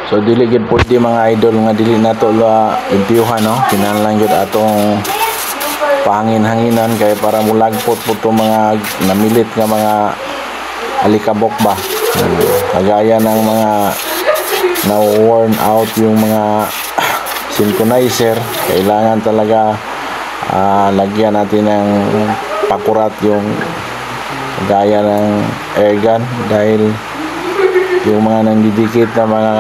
So dili gid pwede mga idol nga dili nato la impyuhan no. Kinahanglan gyud atong pahangin-hanginan kay para mulagpot po itong mga namilit nga mga alikabok ba. Kagaya ng mga na-worn out yung mga synchronizer, kailangan talaga lagyan natin ng pakurat yung gaya ng airgun dahil yung mga nandidikit na mga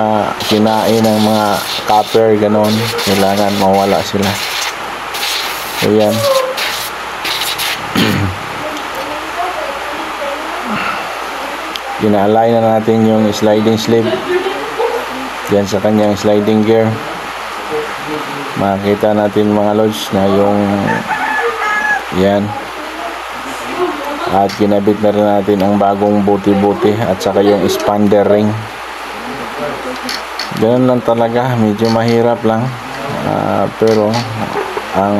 kinain ng mga copper ganon, kailangan mawala sila. So yan. Ina-align na natin yung sliding sleeve yan sa kanyang sliding gear. Makikita natin mga lods na yung yan, at kinabit na rin natin ang bagong buti-buti at saka yung expander ring. Ganun lang talaga, medyo mahirap lang, pero ang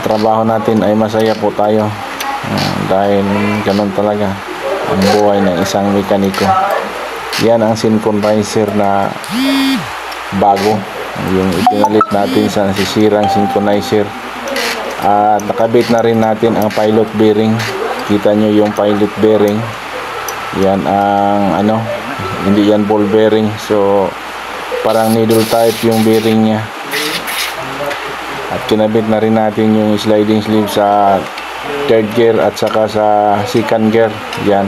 trabaho natin ay masaya po tayo, dahil ganun talaga ang buhay ng isang mekaniko. Yan ang synchronizer na bago, yung ipinalit natin sa nasisirang synchronizer. At nakabit na rin natin ang pilot bearing. Kita nyo yung pilot bearing, yan ang ano, hindi yan ball bearing, so parang needle type yung bearing nya. At kinabit na rin natin yung sliding sleeve sa third gear at saka sa second gear. Yan,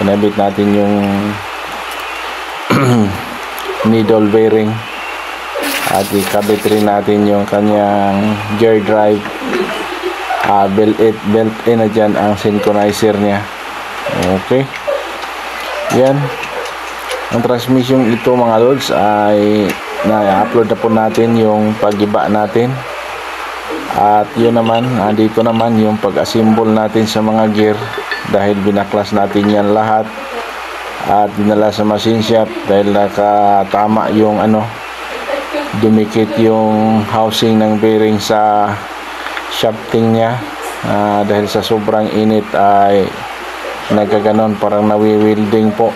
kinabit natin yung needle bearing at ikabit rin natin yung kanyang gear drive. Belt-in na dyan ang synchronizer nya. Okay, yan ang transmission. Ito mga lods ay na-upload na po natin yung pag-iba natin, at yun naman, dito naman yung pag-assemble natin sa mga gear, dahil binaklas natin yan lahat at dinala sa machine shop dahil nakatama yung ano, dumikit yung housing ng bearing sa shafting nya, dahil sa sobrang init ay nagkaganon, parang nawi-welding po.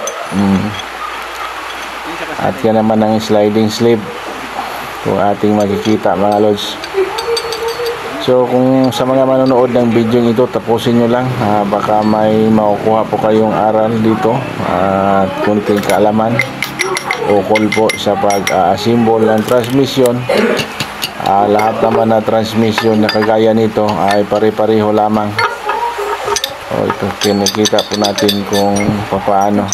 At yan naman ang sliding sleeve kung ating makikita mga lods. So kung sa mga manonood ng video ito, tapusin nyo lang, baka may makukuha po kayong aral dito at kunting kaalaman ukol po sa pag-assemble ng transmission. Lahat naman na transmission na kagaya nito ay pare-pareho lamang. Ito pinakita po natin kung paano.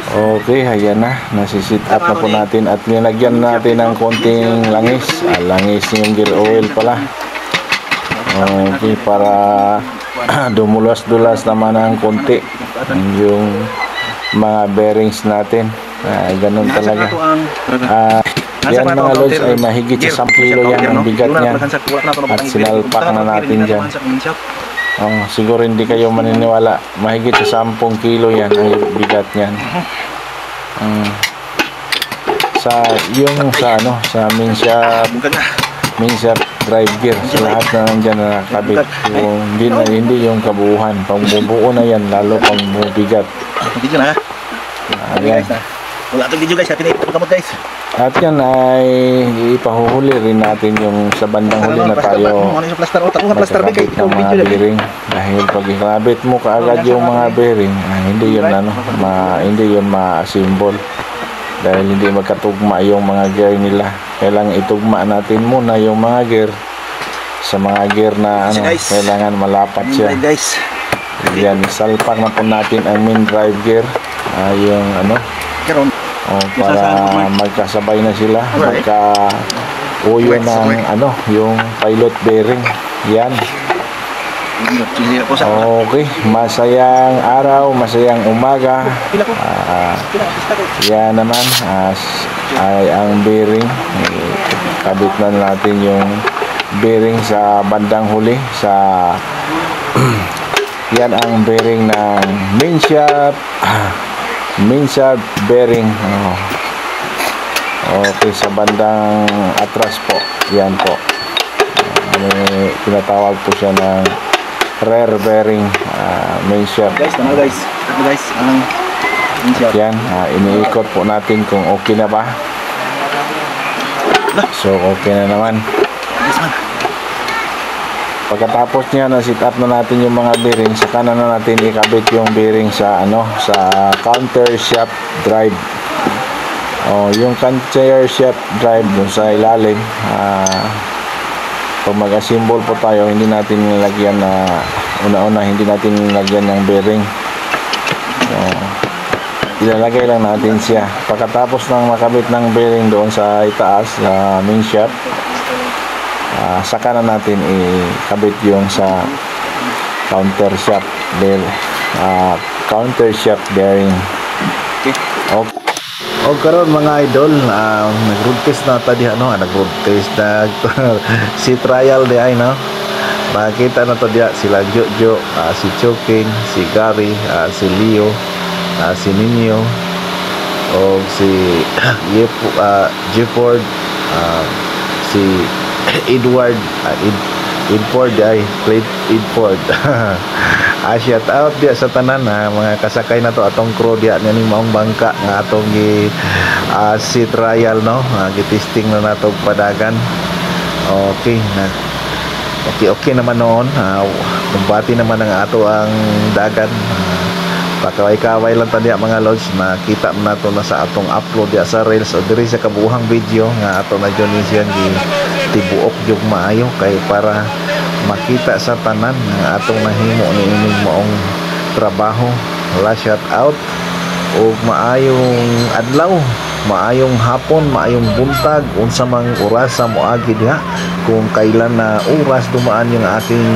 Okay, ayan na, nasisit up na po natin at nilagyan natin ng konting langis. Langis yung gear oil pala. Okay, para dumulas-dulas naman ng konti yung mga bearings natin. Ganun talaga. Yan mga lods ay mahigit sa 10 kilo yan ang bigat niyan, at sinalpak na natin dyan. Siguro hindi kayo maniniwala, mahigit sa 10 kilo yan ang bigat niyan. Sa main shaft drive gear, sa lahat na nandiyan na nakabit, hindi yung kabuuan, pangbubuo na yan, lalo pang bigat. Ayan. Wala itong video guys, natin ipagkamot guys. At yan ay ipahuhuli rin natin yung sa bandang huli na tayo magkakabit ng mga bearing. Dahil pag ikabit mo kaagad yung mga bearing, hindi yun ma-assemble, dahil hindi magkatugma yung mga gear nila. Kailangan itugma natin muna yung mga gear sa mga gear na kailangan malapat siya. Yan, salpak na po natin ang main drive gear, yung para magkasabay na sila, magka-uyo ng yung pilot bearing. Yan. Okay, masayang araw, masayang umaga. Yan naman ay ang bearing. Kabit na natin yung bearing sa bandang huli sa yan ang bearing ng main shaft bearing. Okay, sa bandang atras po, yan po, tinatawag po siya ng rear bearing main shaft. Guys, tama guys. Ito guys, ang insert. Yan, iniikot po natin kung okay na ba. So okay na naman. Guys man. Pagkatapos niya na sit up na natin yung mga bearing, saka na natin ikabit yung bearing sa sa counter shaft drive. Yung counter shaft drive dun sa ilalim, pag mag-assemble po tayo, hindi natin nilagyan na una-una, hindi natin nilagyan ng bearing. Ilalagay lang natin siya. Pagkatapos ng makabit ng bearing doon sa itaas, sa main shaft, saka na natin ikabit yung sa counter shaft bearing. Okay. O karon mga idol, nag-road test na tadi nag-road test si trial di ay makita na to diya sila Jojo, si Choking, si Gary, si Leo, si Nino, o si Jefford, si Edward, Edford ay Edford. Shout out dia sa tanan mga kasakay na to atong crew dia ni maong bangka nga atong si trial gitesting na nato padagan. Okay na. Okay naman noon. Kumbati naman ang ato ang dagan. Pakaway-kaway lang tadi mga lods, makita mo nato na sa atong upload dia sa Reels o diri sa kabuhang video nga ato na dyan siyang tibuok yung maayo kay para makita sa tanan nga atong nahimo ni ining maong trabaho. Shout out o maayong adlaw, maayong hapon, maayong buntag, unsa mang oras sa moagi diha, kung kailan na oras dumaan yung aking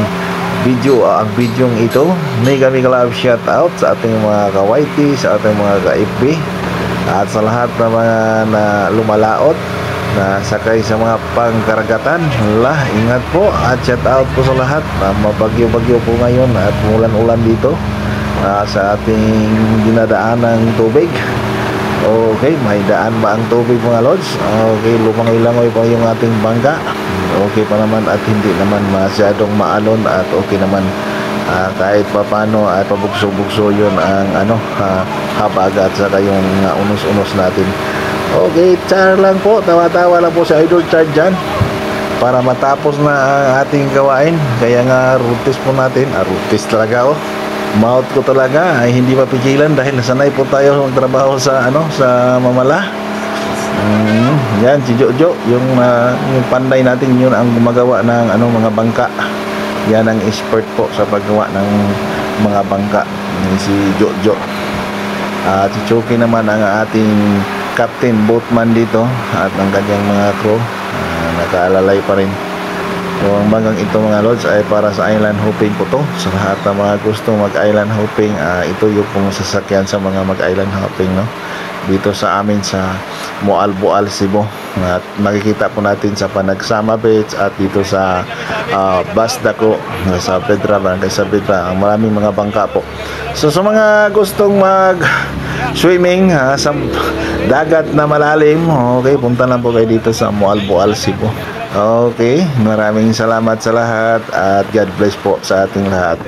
video, ang videong ito. Mega love shout out sa ating mga ka-YT, sa ating mga ka-FB, at sa lahat ng mga na lumalaot na sakay sa mga pangkaragatan. Ingat po at shout out po sa lahat. Mabagyo-bagyo po ngayon at ulan-ulan dito sa ating dinadaan ng tubig. Okay, may daan ba ang tubig mga lods? Okay, lumangoy-langoy pa yung ating bangka. Okay pa naman at hindi naman masyadong maalon at okay naman kahit pa paano at pabugso-bugso yun ang habag at saka yung unos-unos natin. Okay, char lang po, tawa-tawa lang po sa Idol Char dyan para matapos na ang ating gawain. Kaya nga routes po natin, routes talaga mouth ko talaga ay hindi mapigilan dahil nasanay po tayo magtrabaho sa sa mamala. Yan si Jojo, yung panday natin, yun ang gumagawa ng mga bangka. Yan ang expert po sa paggawa ng mga bangka, si Jojo. Si Chucky naman ang ating captain boatman dito at ang kanyang mga crew nakaalalay pa rin. So ang banggang ito mga lods ay para sa island hopping po to. Sa lahat ng mga gusto mag-island hopping, ito yung pong sasakyan sa mga mag-island hopping dito sa amin sa Moalboal, Cebu. At makikita po natin sa Panagsama Beach at dito sa Basdaco sa Pedra, Barangay sa Pedra, ang maraming mga bangka po. So sa mga gustong mag swimming sa dagat na malalim, okay, punta lang po kayo dito sa Moalboal, Cebu. Okay, maraming salamat sa lahat at God bless po sa ating lahat.